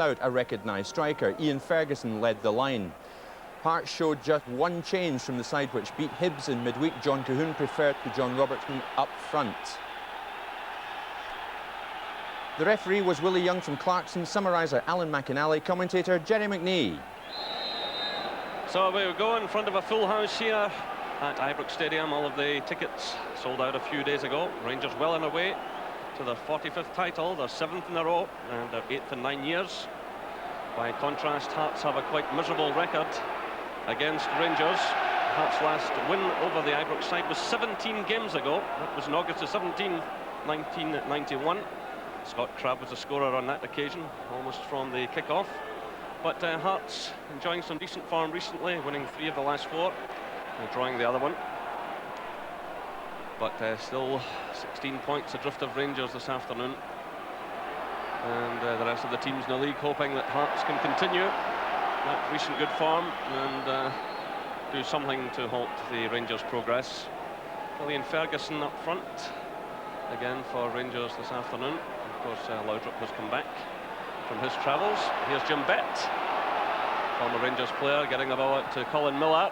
Without a recognised striker, Ian Ferguson led the line. Hearts showed just one change from the side which beat Hibs in midweek. John Colquhoun preferred to John Robertson up front. The referee was Willie Young from Clarkson, summariser Alan McInally, commentator Jerry McNee. So we go in front of a full house here at Ibrox Stadium. All of the tickets sold out a few days ago. Rangers well on their way to their 45th title, their 7th in a row, and their 8th in 9 years. By contrast, Hearts have a quite miserable record against Rangers. Hearts' last win over the Ibrox side was 17 games ago. That was in August the 17th, 1991. Scott Crabb was the scorer on that occasion, almost from the kick-off. But Hearts enjoying some decent form recently, winning 3 of the last 4, and drawing the other one. But still 16 points adrift of Rangers this afternoon. And the rest of the teams in the league hoping that Hearts can continue that recent good form and do something to halt the Rangers' progress. Ian Ferguson up front again for Rangers this afternoon. Of course, Laudrup has come back from his travels. Here's Jim Bett, former Rangers player, getting the ball out to Colin Miller.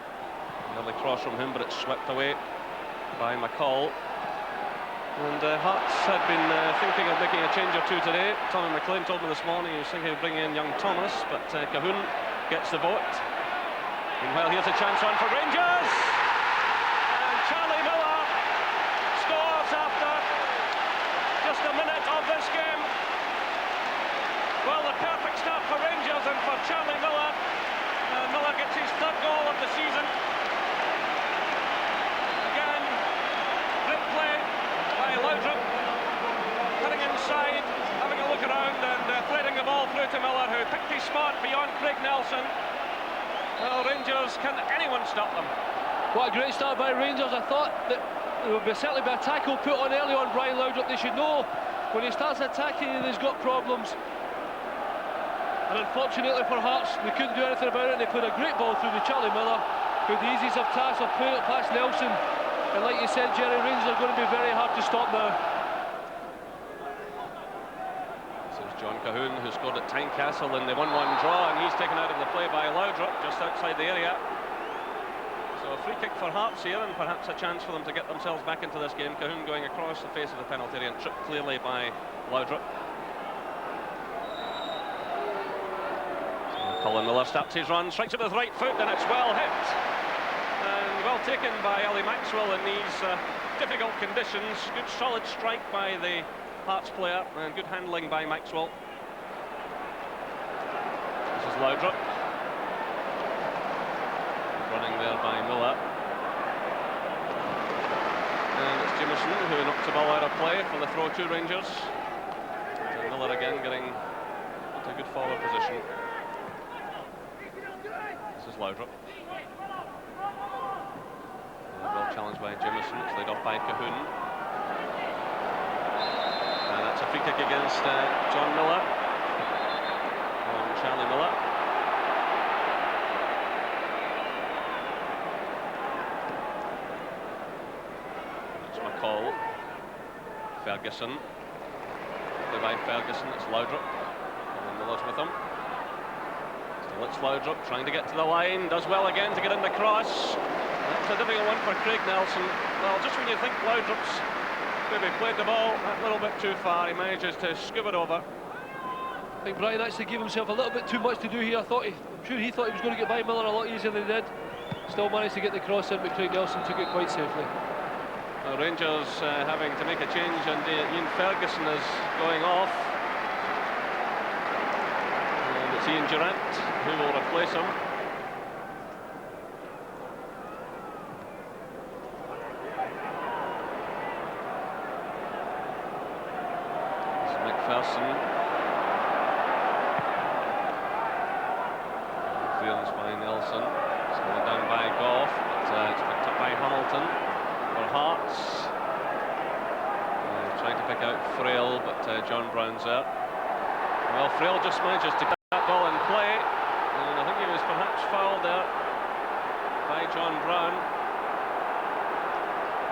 Nearly cross from him, but it's swept away by McCall. And Hearts had been thinking of making a change or two today. Tommy McLean told me this morning he was thinking of bringing in young Thomas, but Colquhoun gets the vote. Meanwhile, here's a chance on for Rangers. And Charlie Miller scores after just a minute of this game. Well, the perfect start for Rangers and for Charlie Miller. Miller gets his 3rd goal of the season. Again, great play by Laudrup, cutting inside, having a look around and threading the ball through to Miller, who picked his spot beyond Craig Nelson. Well, Rangers, can anyone stop them? What a great start by Rangers. I thought that there would certainly be a tackle put on early on Brian Laudrup. They should know when he starts attacking and he's got problems. And unfortunately for Hearts, they couldn't do anything about it, and they put a great ball through to Charlie Miller, who the easiest of tasks of putting it past Nelson. And like you said, Jerry, Rangers are going to be very hard to stop now. This is John Colquhoun, who scored at Tynecastle in the 1-1 draw, and he's taken out of the play by Laudrup, just outside the area. So a free kick for Hearts here, and perhaps a chance for them to get themselves back into this game. Colquhoun going across the face of the penalty area and tripped clearly by Laudrup. Colin Miller starts his run, strikes it with right foot, and it's well hit. And well taken by Ali Maxwell in these difficult conditions. Good solid strike by the Hearts player, and good handling by Maxwell. This is Laudrup. Running there by Miller. And it's Jameson who knocks the ball out of play for the throw to Rangers. So Miller again getting into a good forward position. This is Laudrup. Well challenged by Jameson, it's laid off by Colquhoun. And that's a free kick against John Miller. Charlie Miller. That's McCall. Ferguson. Play by Ferguson, it's Laudrup. And Miller's with him. It's Laudrup trying to get to the line, does well again to get in the cross. That's a difficult one for Craig Nelson. Well, just when you think Laudrup's maybe played the ball a little bit too far, he manages to scoop it over. I think Brian actually gave himself a little bit too much to do here. I'm sure he thought he was going to get by Miller a lot easier than he did. Still managed to get the cross in, but Craig Nelson took it quite safely. Rangers having to make a change, and Ian Ferguson is going off. It's Ian Durant who will replace him. This is McPherson. Clearance by Nelson. It's going down by Goff, but it's picked up by Hamilton for Hearts. Trying to pick out Frail, but John Brown's there. Well, Frail just manages to that ball in play, and I think he was perhaps fouled there by John Brown.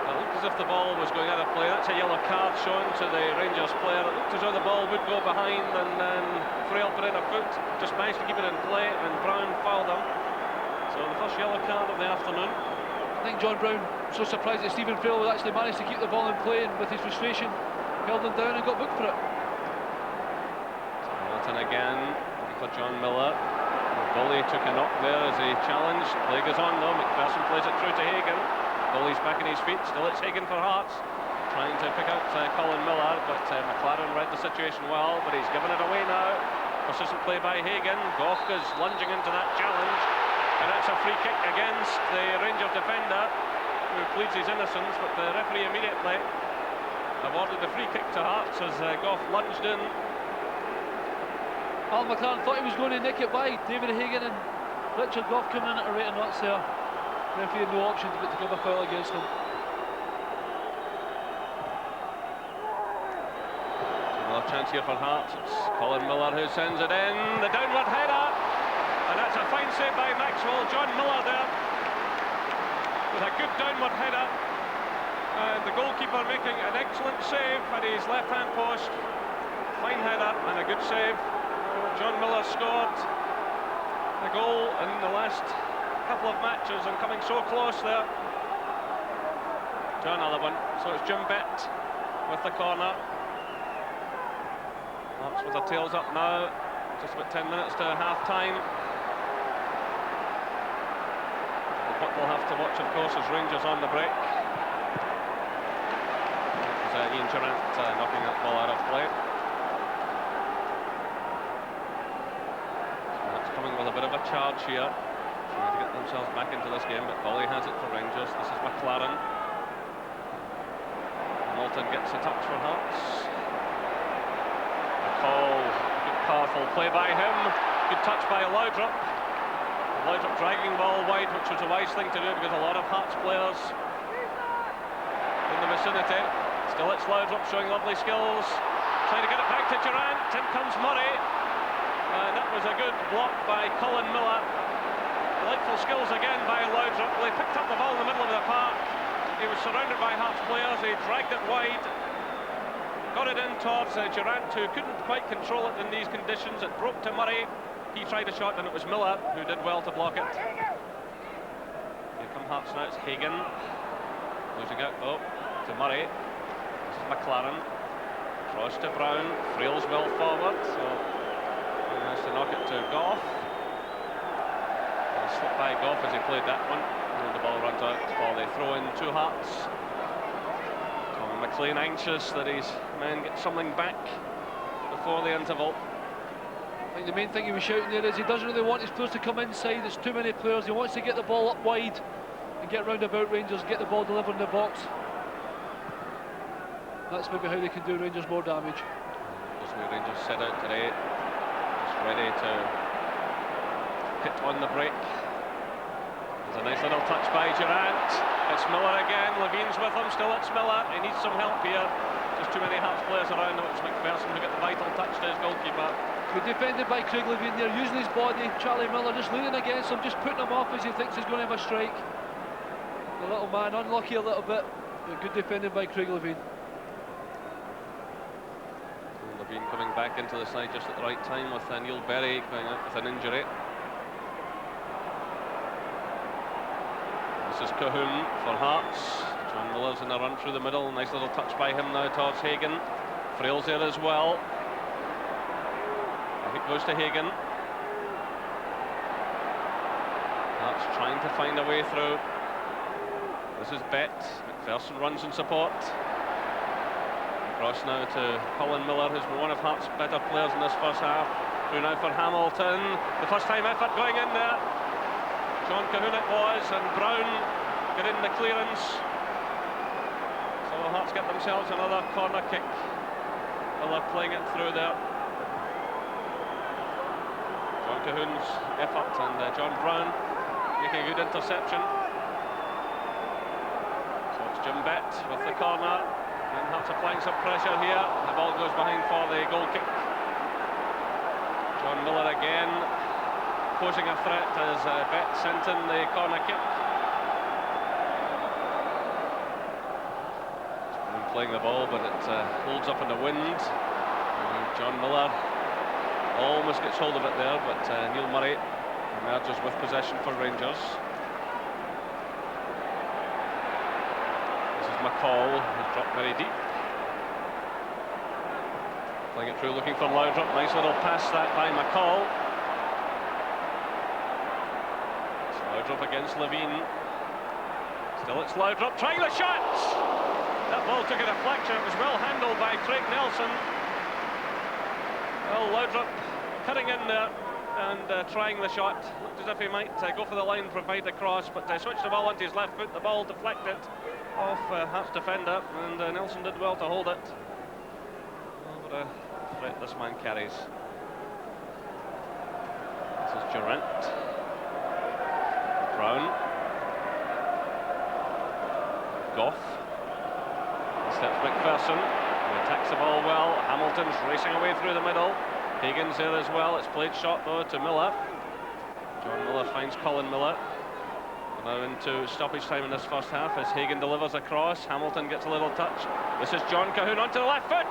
Well, as if the ball was going out of play. That's a yellow card shown to the Rangers player. It looked as though the ball would go behind, and then Frail put in a foot, just managed to keep it in play, and Brown fouled him. So the first yellow card of the afternoon. I think John Brown so surprised that Stephen Frail had actually managed to keep the ball in play, and with his frustration held him down and got booked for it. Hamilton again for John Miller. Bully took a knock there as he challenged. Play goes on though. McPherson plays it through to Hagan. Bully's back on his feet. Still it's Hagan for Hearts, trying to pick out Colin Miller, but McLaren read the situation well, but he's given it away now. Persistent play by Hagan. Goff goes lunging into that challenge, and that's a free kick against the Rangers defender, who pleads his innocence, but the referee immediately awarded the free kick to Hearts as Goff lunged in. Al McLaren thought he was going to nick it by David Hagan, and Richard Goff coming in at a rate of knots there. Referee had no option but to give a foul against him. Another chance here for Hearts. It's Colin Miller who sends it in. The downward header, and that's a fine save by Maxwell. John Miller there with a good downward header, and the goalkeeper making an excellent save at his left-hand post. Fine header and a good save. John Miller scored a goal in the last couple of matches and coming so close there to another one. So it's Jim Bett with the corner. Hearts with their tails up now. Just about 10 minutes to half-time. What we'll have to watch, of course, is Rangers on the break. There's Ian Durrant knocking that ball out of play. With a bit of a charge here, trying to get themselves back into this game, but Bully has it for Rangers. This is McLaren. Hamilton gets a touch for Hearts. McCall, good powerful play by him. Good touch by Laudrup. Laudrup dragging ball wide, which was a wise thing to do because a lot of Hearts players in the vicinity. Still it's Laudrup showing lovely skills, trying to get it back to Durrant. In comes Murray. That was a good block by Colin Miller. Delightful skills again by Laudrup. Well, he picked up the ball in the middle of the park. He was surrounded by Hearts players. He dragged it wide, got it in towards Durrant, who couldn't quite control it in these conditions. It broke to Murray. He tried a shot, and it was Miller who did well to block it. Here come Hearts now. It's Hagan losing out to Murray. This is McLaren. Cross to Brown. Frail's well forward. So he has to knock it to Goff. He slipped by Goff as he played that one, and the ball runs out for the throw-in to Hearts. Tom McLean anxious that his men get something back before the interval. I think the main thing he was shouting there is he doesn't really want his players to come inside. There's too many players. He wants to get the ball up wide and get round about Rangers, get the ball delivered in the box. That's maybe how they can do Rangers more damage. That's where Rangers set out today. Ready to hit on the break. There's a nice little touch by Durrant. It's Miller again. Levine's with him. Still it's Miller. He needs some help here. Just too many Hearts players around him. It's McPherson who got the vital touch to his goalkeeper. Good defended by Craig Levine there, using his body. Charlie Miller just leaning against him, just putting him off as he thinks he's going to have a strike. The little man unlucky a little bit, but good defending by Craig Levine. Levine coming back into the side just at the right time with Neil Berry going out with an injury. This is Cahoon for Hearts. John Miller's in a run through the middle. Nice little touch by him now towards Hagan. Frail's there as well. It goes to Hagan. Hearts trying to find a way through. This is Bett. McPherson runs in support. Across now to Colin Miller, who's been one of Hearts' better players in this first half. Through now for Hamilton. The first time effort going in there. John Cahoon it was, and Brown get in the clearance. So Hearts get themselves another corner kick. Well, they're playing it through there. John Cahoon's effort, and John Brown making a good interception. So it's Jim Bett with the corner. And Hearts applying some pressure here. The ball goes behind for the goal kick. John Miller again posing a threat as Bett sent in the corner kick. playing the ball, but it holds up in the wind. And John Miller almost gets hold of it there, but Neil Murray emerges with possession for Rangers. This is McCall, who's dropped very deep. Playing it through, looking for Laudrup. Nice little pass that by McCall. It's Laudrup against Levine. Still it's Laudrup trying the shot! That ball took a deflection. It was well handled by Craig Nelson. Well, Laudrup cutting in there and trying the shot. Looked as if he might go for the line, provide the cross, but switched the ball onto his left foot. The ball deflected off Hearts defender, and Nelson did well to hold it. Oh, what a threat this man carries. This is Durant. Brown. Goff. He steps McPherson. He attacks the ball well. Hamilton's racing away through the middle. Higgins there as well. It's played short though to Miller. John Miller finds Colin Miller. We're now into stoppage time in this first half as Hagan delivers a cross. Hamilton gets a little touch. This is John Cahoon onto the left foot.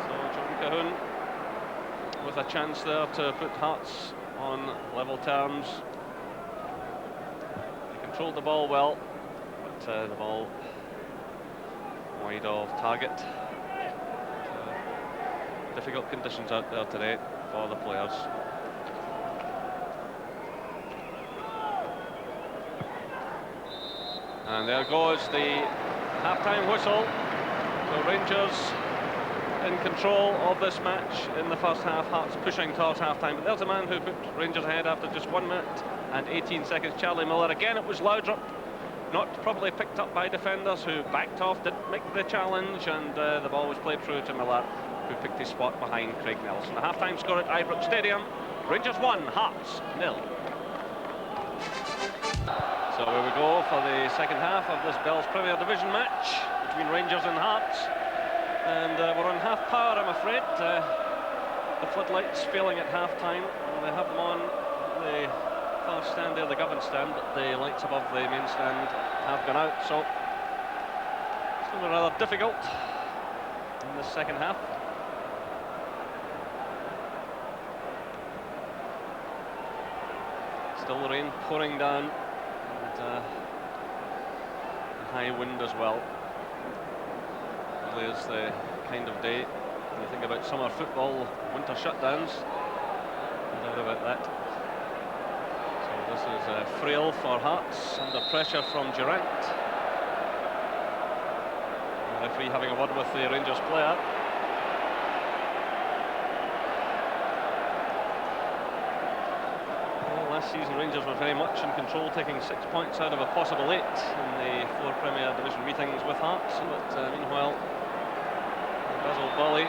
So John Cahoon with a chance there to put Hearts on level terms. He controlled the ball well, but the ball wide of target. Difficult conditions out there today for the players. And there goes the half-time whistle. So Rangers in control of this match in the first half. Hearts pushing towards half-time. But there's a man who put Rangers ahead after just 1 minute and 18 seconds. Charlie Miller. Again, it was Laudrup. Not properly picked up by defenders who backed off, didn't make the challenge, and the ball was played through to Miller, who picked his spot behind Craig Nelson. The half-time score at Ibrox Stadium. Rangers 1, Hearts 0. So here we go for the second half of this Bells Premier Division match between Rangers and Hearts. And we're on half power, I'm afraid. The floodlights failing at half-time. They have them on the far stand there, the Govan stand, but the lights above the main stand have gone out. So it's going to be rather difficult in the second half. Still the rain pouring down, and a high wind as well. Really is the kind of day when you think about summer football, winter shutdowns. No doubt about that. So this is Frail for Hearts, under pressure from Durant. The referee having a word with the Rangers player. Last season Rangers were very much in control, taking 6 points out of a possible 8 in the 4 Premier Division meetings with Hearts. But meanwhile, Basil Boli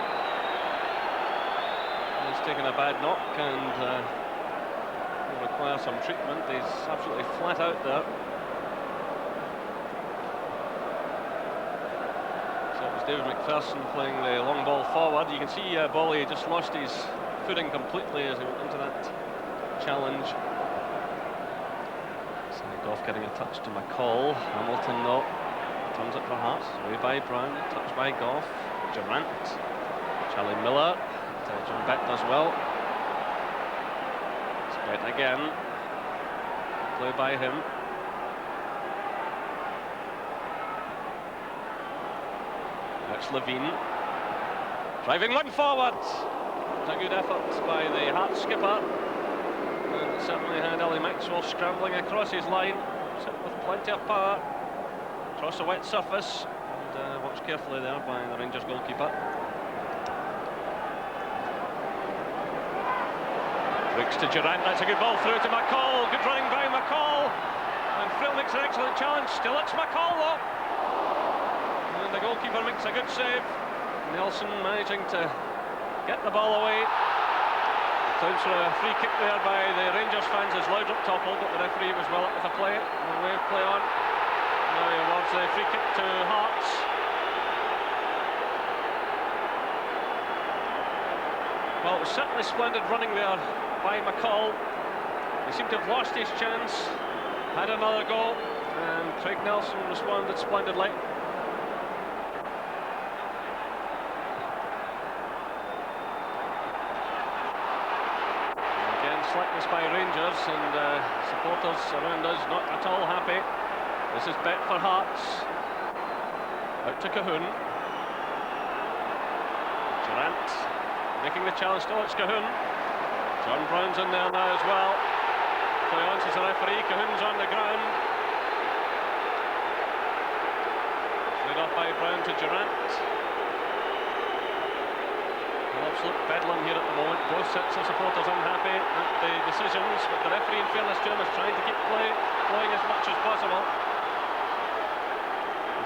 has taken a bad knock and will require some treatment. He's absolutely flat out there. So it was David McPherson playing the long ball forward. You can see Boli just lost his footing completely as he went into that challenge. Goff getting a touch to McCall. Hamilton though turns it for Hearts. Away by Brown, touch by Goff. Durant, Charlie Miller, John Bett does well. It's Bett again. Play by him. That's Levine. Driving one forward. It's a good effort by the Hearts skipper. And certainly had Ellie Maxwell scrambling across his line, with plenty of power, across a wet surface, and watched carefully there by the Rangers goalkeeper. Breaks to Durant, that's a good ball through to McCall, good running by McCall, and Frill makes an excellent challenge, still it's McCall though, and the goalkeeper makes a good save. Nelson managing to get the ball away. Sounds for a free kick there by the Rangers fans as Laudrup toppled, but the referee was well up with the play. And we play on. Now he awards the free kick to Hearts. Well, it was certainly splendid running there by McCall. He seemed to have lost his chance. Had another go. and Craig Nelson responded splendidly. Again, slackness by Rangers, and supporters around us not at all happy. This is Bet for Hearts. Out to Cahoon. Durant making the challenge. Oh, it's Cahoon. John Brown's in there now as well. Cleance is the referee. Cahoon's on the ground. Played off by Brown to Durant. Well, absolute bedlam here at the moment. Both sets of supporters unhappy at the decisions, but the referee, in fairness to him, is trying to keep playing as much as possible.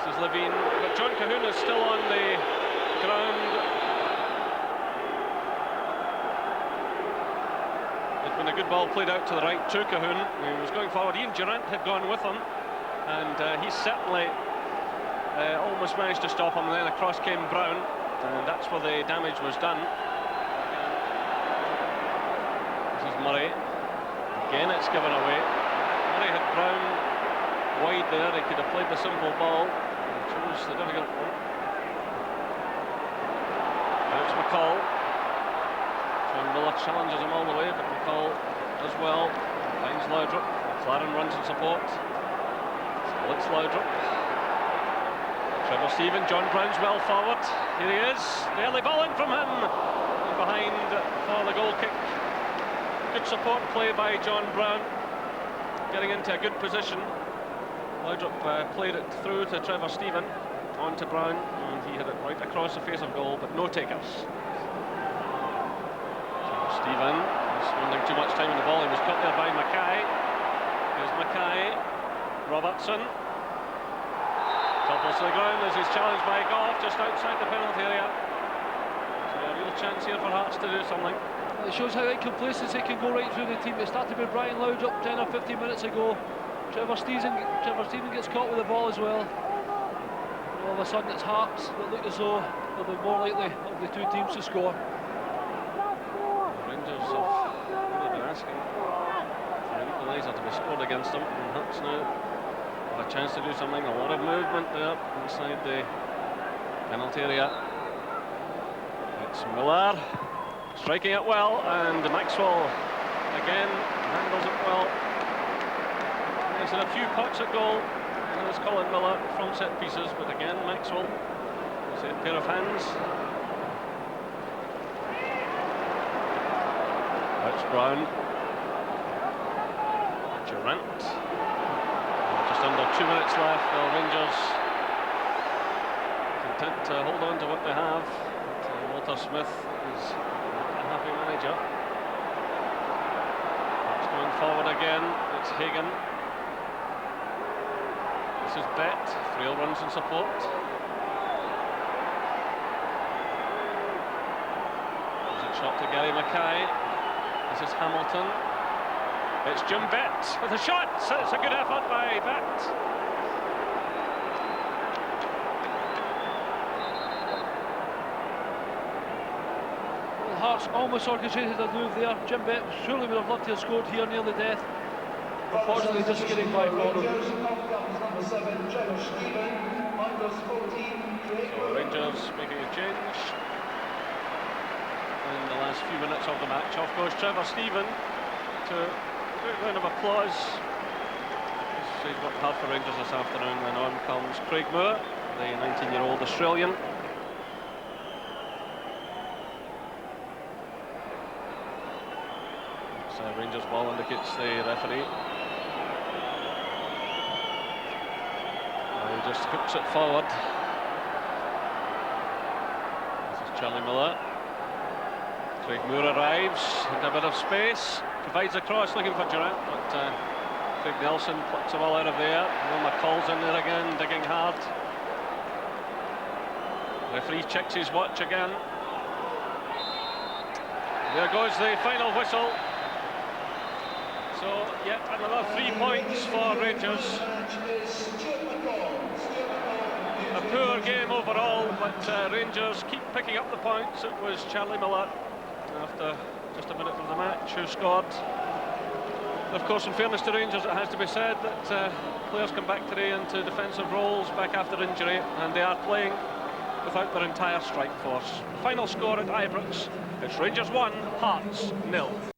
This is Levine, but John Cahoon is still on the ground. It's been a good ball played out to the right to Cahoon. He was going forward. Ian Durant had gone with him, and he certainly almost managed to stop him. And then across came Brown, and that's where the damage was done. This is Murray. Again, it's given away. Murray had Brown wide there. He could have played the simple ball. He chose the difficult one. Now it's McCall. John Miller challenges him all the way, but McCall does well. Finds Laudrup. McLaren runs in support. Still it's Laudrup. Trevor Stephen. John Brown's well forward. Here he is. The early ball in from him. And behind for the goal kick. Good support play by John Brown. Getting into a good position. Laudrup played it through to Trevor Stephen. On to Brown. And he hit it right across the face of goal, but no takers. Stephen spending too much time on the ball. He was cut there by Mackay. Here's Mackay. Robertson. Topples to the ground as he's challenged by Goff just outside the penalty area. So a real chance here for Hearts to do something. It shows how complacency can go right through the team. It started with Brian Laudrup 10 or 15 minutes ago. Trevor Stephen gets caught with the ball as well. And all of a sudden it's Hearts that look as though they'll be more likely of the two teams to score. Rangers have really been asking for an equaliser to be scored against them, and Hearts now have a chance to do something. A lot of movement there inside the penalty area. It's Miller striking it well, and Maxwell again handles it well. He's had a few pots at goal, and there's Colin Miller from set pieces, but again Maxwell has a pair of hands. That's Brown. Durant. Just under 2 minutes left. The Rangers content to hold on to what they have. But Walter Smith is a happy manager. It's going forward again. It's Hagan. This is Bet. Frail runs in support. There's a shot to Gary Mackay. This is Hamilton. It's Jim Bet with a shot. It's a good effort by Bet. Well, Hearts almost orchestrated a move there. Jim Bet surely would have loved to have scored here near the death. Unfortunately, just getting by for him. So Rangers making a change. In the last few minutes of the match, off goes Trevor Stephen to a great round of applause. He's worked hard for Rangers this afternoon, and on comes Craig Moore, the 19-year-old Australian. So Rangers ball indicates the referee. He just hooks it forward. This is Charlie Miller. Craig Moore arrives into a bit of space, provides a cross looking for Durant, but Craig Nelson plucks the ball out of there. Will McCall's in there again, digging hard. The referee checks his watch again. There goes the final whistle. So, yet another 3 points for Rangers. A poor game overall, but Rangers keep picking up the points. It was Charlie Miller, after just a minute of the match, who scored. Of course, in fairness to Rangers, it has to be said that players come back today into defensive roles back after injury, and they are playing without their entire strike force. Final score at Ibrox, it's Rangers 1, Hearts 0.